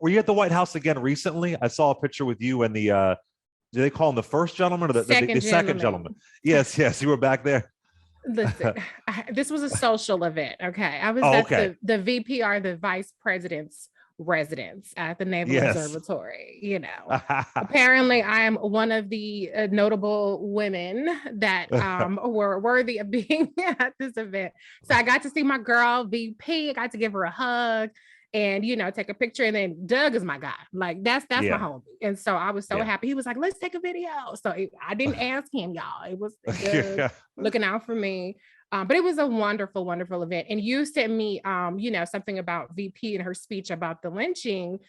were you at the White House again recently? I saw a picture with you and the do they call him the first gentleman or the second gentleman? Yes, yes, you were back there. Listen, this was a social event. Okay. I was Oh, at okay. the VPR, the vice president's residence at the Naval Yes. Observatory. Apparently I am one of the notable women that were worthy of being at this event. So I got to see my girl VP. I got to give her a hug and take a picture. And then Doug is my guy. Like that's my Yeah. homie. And so I was so Yeah. happy. He was like, let's take a video. So I didn't ask him, y'all. It was Doug looking out for me. But it was a wonderful, wonderful event. And you sent me, something about VP and her speech about the lynching.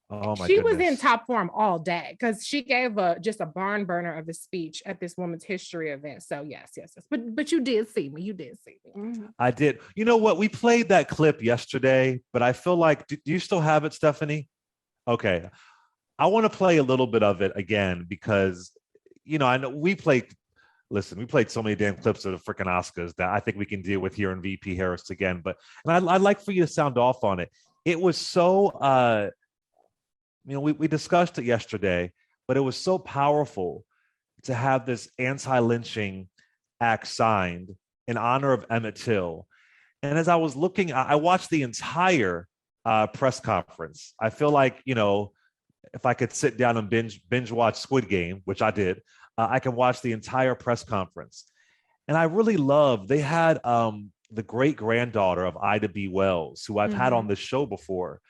Oh my She was in goodness. top form all day because she gave just a barn burner of a speech at this woman's history event. So yes. But you did see me. You did see me. Mm-hmm. I did. You know what? We played that clip yesterday, but I feel like, do you still have it, Stephanie? Okay. I want to play a little bit of it again because, I know we played so many damn clips of the freaking Oscars that I think we can deal with here in VP Harris again. But I'd like for you to sound off on it. It was so, we discussed it yesterday, but it was so powerful to have this anti-lynching act signed in honor of Emmett Till. And as I was looking, I watched the entire press conference. I feel like, if I could sit down and binge watch Squid Game, which I did, I can watch the entire press conference. And I really love, they had the great granddaughter of Ida B. Wells, who I've had on this show before,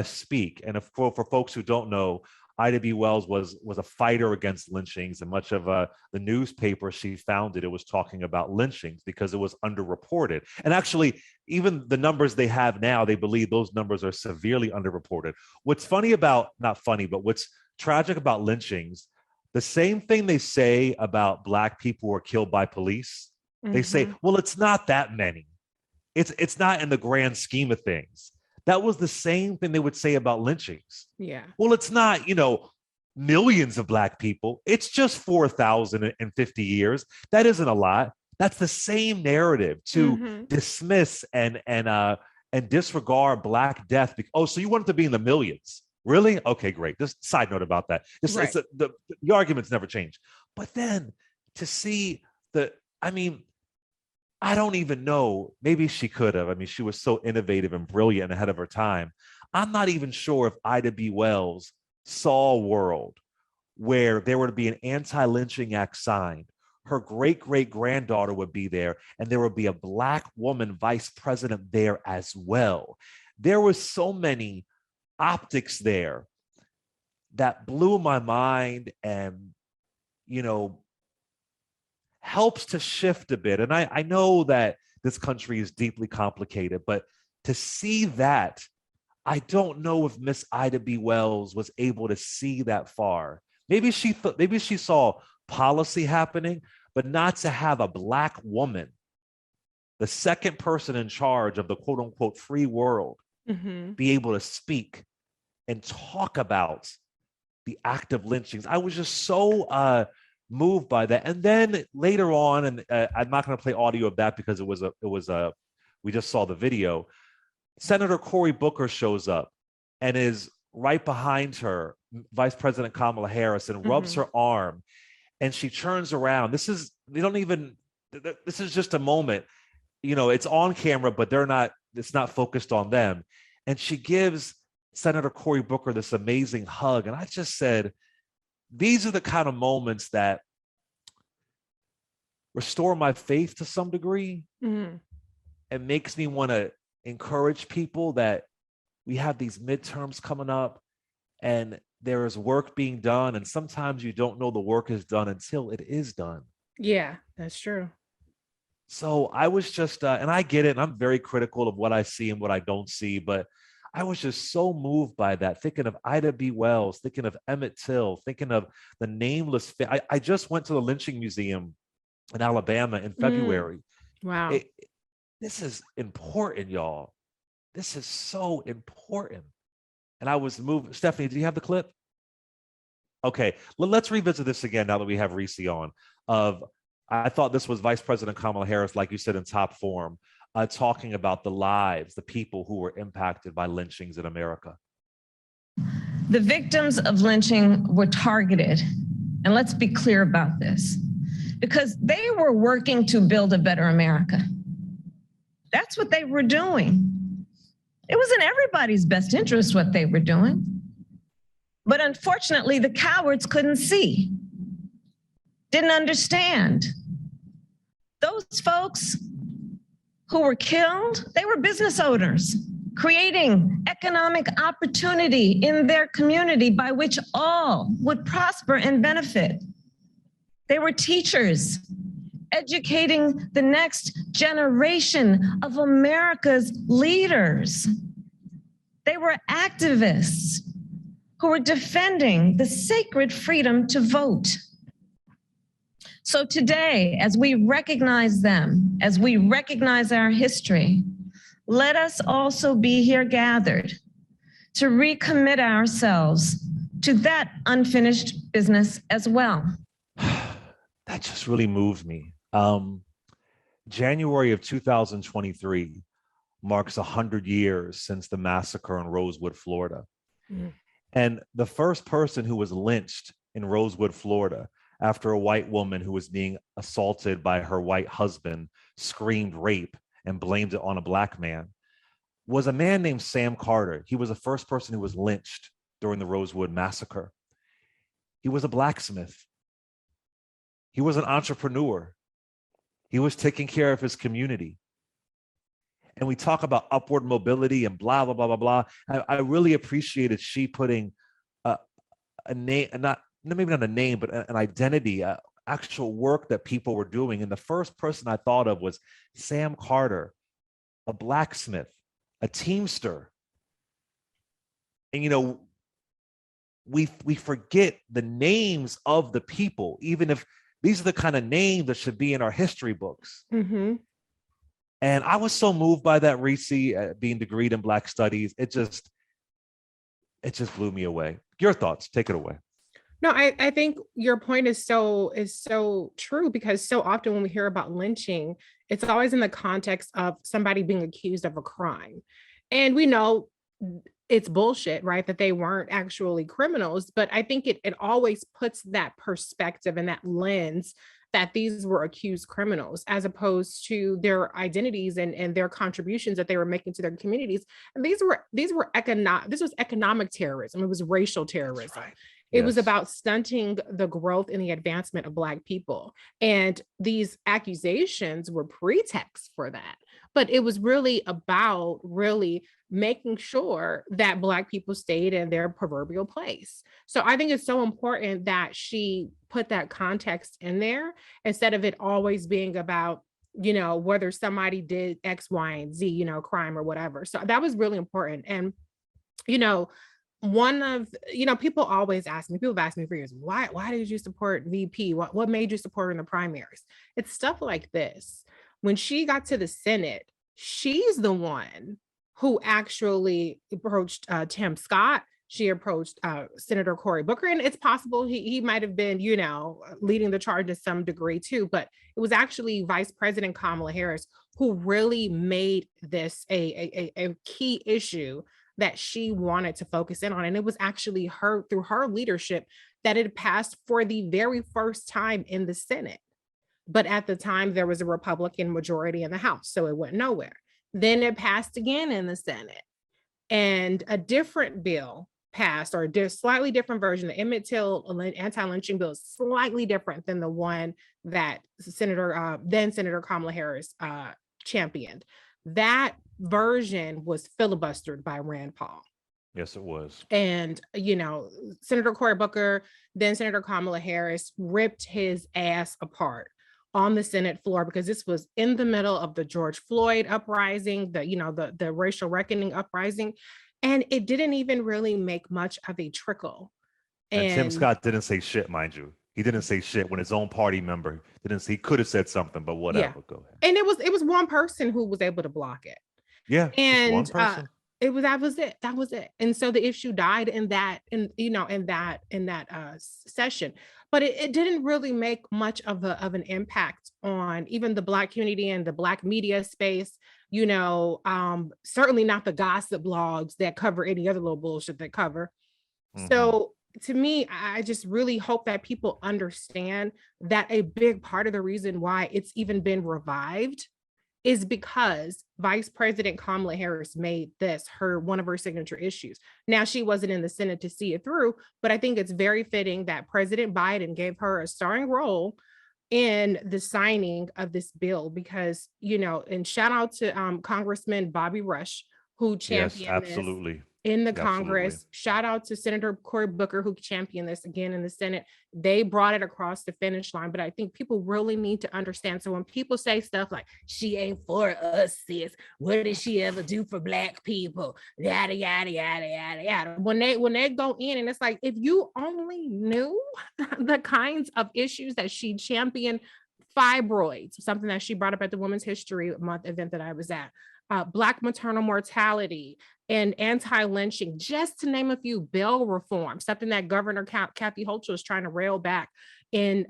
speak. And for folks who don't know, Ida B. Wells was a fighter against lynchings, and much of the newspaper she founded, it was talking about lynchings because it was underreported. And actually, even the numbers they have now, they believe those numbers are severely underreported. What's not funny, but what's tragic about lynchings, the same thing they say about Black people who are killed by police, they say, well, it's not that many. It's not in the grand scheme of things. That was the same thing they would say about lynchings. Yeah. Well, it's not, millions of Black people. It's just 4,050 years. That isn't a lot. That's the same narrative to dismiss and disregard Black death. So you want it to be in the millions? Really? Okay, great. Just side note about that. The arguments never change. But then to see I don't even know. Maybe she could have. She was so innovative and brilliant and ahead of her time. I'm not even sure if Ida B. Wells saw a world where there would be an anti-lynching act signed. Her great-great-granddaughter would be there, and there would be a Black woman vice president there as well. There was so many optics there that blew my mind and, helps to shift a bit. And I know that this country is deeply complicated, but to see that, I don't know if Miss Ida B. Wells was able to see that far. Maybe she saw policy happening, but not to have a Black woman, the second person in charge of the quote unquote free world, be able to speak and talk about the act of lynchings. I was just so moved by that. And then later on, and I'm not going to play audio of that because we just saw the video. Senator Cory Booker shows up and is right behind her, Vice President Kamala Harris, and rubs her arm, and she turns around. This is just a moment, it's on camera, but it's not focused on them. And she gives Senator Cory Booker this amazing hug. And I just said, these are the kind of moments that restore my faith to some degree and makes me want to encourage people that we have these midterms coming up and there is work being done. And sometimes you don't know the work is done until it is done. Yeah, that's true. So I was just, and I get it, and I'm very critical of what I see and what I don't see, but I was just so moved by that, thinking of Ida B. Wells, thinking of Emmett Till, thinking of the nameless. I just went to the lynching museum in Alabama in February. Wow. This is important, y'all. This is so important. And I was moved. Stephanie, do you have the clip? Okay, let's revisit this again now that we have Reese on. I thought this was Vice President Kamala Harris, like you said, in top form, talking about the lives, the people who were impacted by lynchings in America. The victims of lynching were targeted, and let's be clear about this, because they were working to build a better America. That's what they were doing. It was in everybody's best interest what they were doing. But unfortunately, the cowards couldn't see, didn't understand. Those folks who were killed, they were business owners, creating economic opportunity in their community by which all would prosper and benefit. They were teachers, educating the next generation of America's leaders. They were activists who were defending the sacred freedom to vote. So today, as we recognize them, as we recognize our history, let us also be here gathered to recommit ourselves to that unfinished business as well. That just really moved me. January of 2023 marks 100 years since the massacre in Rosewood, Florida. Mm. And the first person who was lynched in Rosewood, Florida, after a white woman who was being assaulted by her white husband screamed rape and blamed it on a black man, was a man named Sam Carter. He was the first person who was lynched during the Rosewood massacre. He was a blacksmith. He was an entrepreneur. He was taking care of his community. And we talk about upward mobility and blah, blah, blah, blah, blah. I really appreciated she putting a name, maybe not a name, but an identity, actual work that people were doing. And the first person I thought of was Sam Carter, a blacksmith, a teamster. And, you know, we forget the names of the people, even if these are the kind of names that should be in our history books. Mm-hmm. And I was so moved by that, Reese, being degreed in Black Studies. It just blew me away. Your thoughts? Take it away. No, I think your point is so true, because so often when we hear about lynching, it's always in the context of somebody being accused of a crime. And we know it's bullshit, right? That they weren't actually criminals. But I think it always puts that perspective and that lens that these were accused criminals, as opposed to their identities and their contributions that they were making to their communities. And this was economic terrorism. It was racial terrorism. Right. It was about stunting the growth and the advancement of Black people. And these accusations were pretext for that. But it was really about making sure that Black people stayed in their proverbial place. So I think it's so important that she put that context in there, instead of it always being about, you know, whether somebody did X, Y, and Z, you know, crime or whatever. So that was really important. And, you know, people always ask me, people have asked me for years, why did you support VP? What made you support her in the primaries? It's stuff like this. When she got to the Senate, she's the one who actually approached Tim Scott. She approached Senator Cory Booker, and it's possible he might have been, you know, leading the charge to some degree too, but it was actually Vice President Kamala Harris who really made this a key issue that she wanted to focus in on. And it was actually through her leadership that it passed for the very first time in the Senate. But at the time, there was a Republican majority in the House, so it went nowhere. Then it passed again in the Senate, and a different bill passed, or a slightly different version. The Emmett Till anti-lynching bill is slightly different than the one that then Senator Kamala Harris championed. That version was filibustered by Rand Paul. Yes, it was. And, you know, Senator Cory Booker, then Senator Kamala Harris ripped his ass apart on the Senate floor, because this was in the middle of the George Floyd uprising, the racial reckoning uprising, and it didn't even really make much of a trickle. And Tim Scott didn't say shit, mind you. He didn't say shit when his own party member didn't say. He could have said something, but whatever. Yeah. Go ahead. And it was one person who was able to block it. Yeah, and one person. That was it. And so the issue died in that session, but it didn't really make much of an impact on even the Black community and the Black media space. You know, certainly not the gossip blogs that cover any other little bullshit they cover. So to me, I just really hope that people understand that a big part of the reason why it's even been revived is because Vice President Kamala Harris made this one of her signature issues. Now, she wasn't in the Senate to see it through, but I think it's very fitting that President Biden gave her a starring role in the signing of this bill because, and shout out to Congressman Bobby Rush, who championed this in the Congress. Shout out to Senator Cory Booker, who championed this again in the Senate. They brought it across the finish line, but I think people really need to understand. So when people say stuff like, she ain't for us, sis, what did she ever do for Black people? Yada, yada, yada, yada, yada. When they go in and it's like, if you only knew the kinds of issues that she championed, fibroids, something that she brought up at the Women's History Month event that I was at, Black maternal mortality and anti-lynching, just to name a few, bail reform, something that Governor Kathy Hochul is trying to rail back in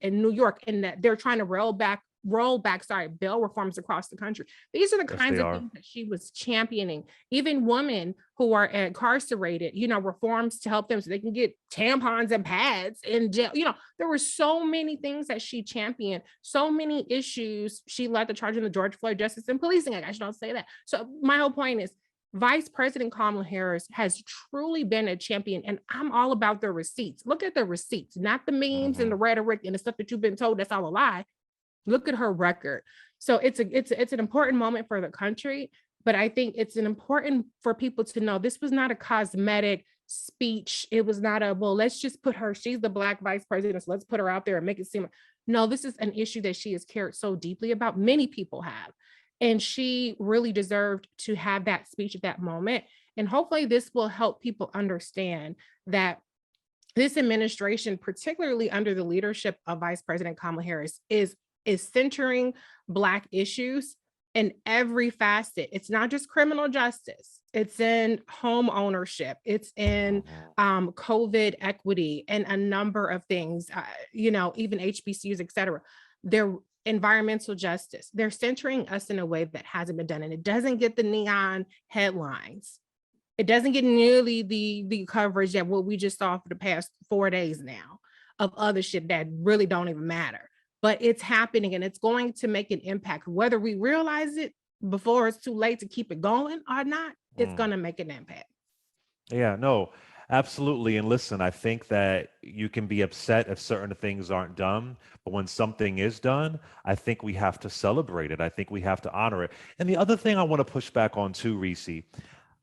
New York, and that they're trying to roll back bail reforms across the country. These are the kinds of things that she was championing. Even women who are incarcerated, reforms to help them so they can get tampons and pads in jail. There were so many things that she championed, so many issues. She led the charge in the George Floyd Justice and Policing Act. I should not say that. So my whole point is, Vice President Kamala Harris has truly been a champion, and I'm all about the receipts. Look at the receipts, not the memes and the rhetoric and the stuff that you've been told that's all a lie. Look at her record. So it's an important moment for the country, but I think it's important for people to know this was not a cosmetic speech. It was not let's just put her, she's the Black vice president, so let's put her out there and make it seem like, no, this is an issue that she has cared so deeply about. Many people have, and she really deserved to have that speech at that moment. And hopefully this will help people understand that this administration, particularly under the leadership of Vice President Kamala Harris, is centering Black issues in every facet. It's not just criminal justice. It's in home ownership. It's in COVID equity and a number of things, even HBCUs, et cetera. They're environmental justice. They're centering us in a way that hasn't been done. And it doesn't get the neon headlines. It doesn't get nearly the coverage that what we just saw for the past 4 days now of other shit that really don't even matter. But it's happening, and it's going to make an impact. Whether we realize it before it's too late to keep it going or not, it's going to make an impact. Yeah, no, absolutely. And listen, I think that you can be upset if certain things aren't done, but when something is done, I think we have to celebrate it. I think we have to honor it. And the other thing I want to push back on too, Reese,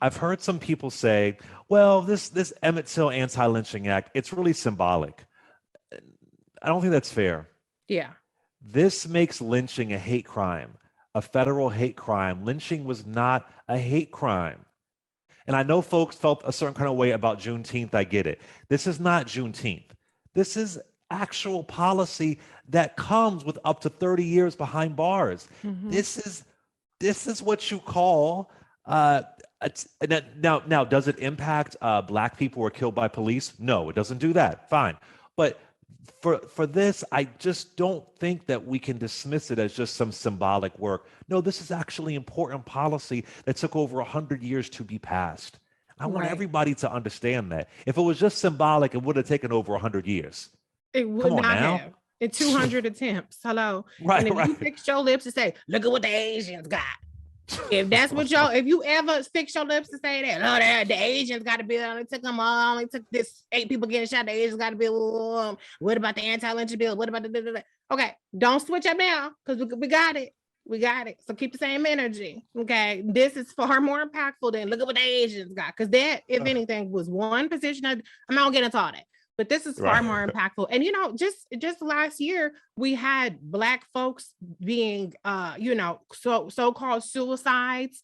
I've heard some people say, well, this Emmett Till Anti-Lynching Act, it's really symbolic. I don't think that's fair. Yeah. This makes lynching a hate crime, a federal hate crime. Lynching was not a hate crime. And I know folks felt a certain kind of way about Juneteenth. I get it. This is not Juneteenth. This is actual policy that comes with up to 30 years behind bars. This is what you call now, does it impact Black people who are killed by police? No, it doesn't do that. Fine. But for this, I just don't think that we can dismiss it as just some symbolic work. No, this is actually important policy that took over 100 years to be passed. I want everybody to understand that. If it was just symbolic, it would have taken over 100 years. It would not have. In 200 attempts. Hello. Right, and if you fix your lips to say, look at what the Asians got. If that's what if you ever fix your lips to say that, the Asians got to be, only took this 8 people getting shot, the Asians got to be, what about the anti-lynching bill? What about the, okay, don't switch up now, because we got it. We got it. So keep the same energy. Okay. This is far more impactful than look at what the Asians got. Because that, if anything, was one position. I'm not getting into all that. But this is far more impactful. And, just last year, we had Black folks being, so-called suicides,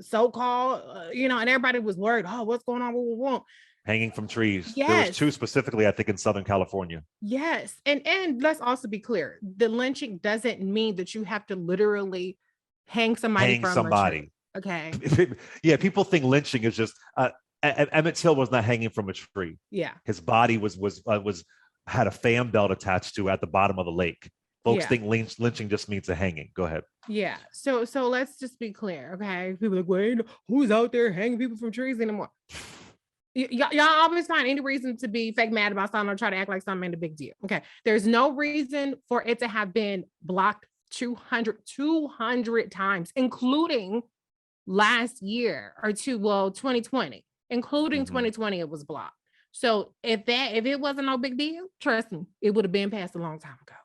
so-called, and everybody was worried, oh, what's going on? What we want. Hanging from trees. Yes. There was 2 specifically, I think, in Southern California. Yes. And let's also be clear. The lynching doesn't mean that you have to literally hang somebody from somebody. Okay. Yeah, people think lynching is just... Emmett Till was not hanging from a tree. Yeah. His body was had a fan belt attached to at the bottom of the lake. Folks Yeah. think lynching just means a hanging. Go ahead. Yeah. So let's just be clear, okay? People are like, wait, who's out there hanging people from trees anymore? Y'all always find any reason to be fake mad about something or try to act like something ain't a big deal. Okay. There's no reason for it to have been blocked 200 times, including last year or 2020, including 2020, it was blocked. So if it wasn't no big deal, trust me, it would have been passed a long time ago.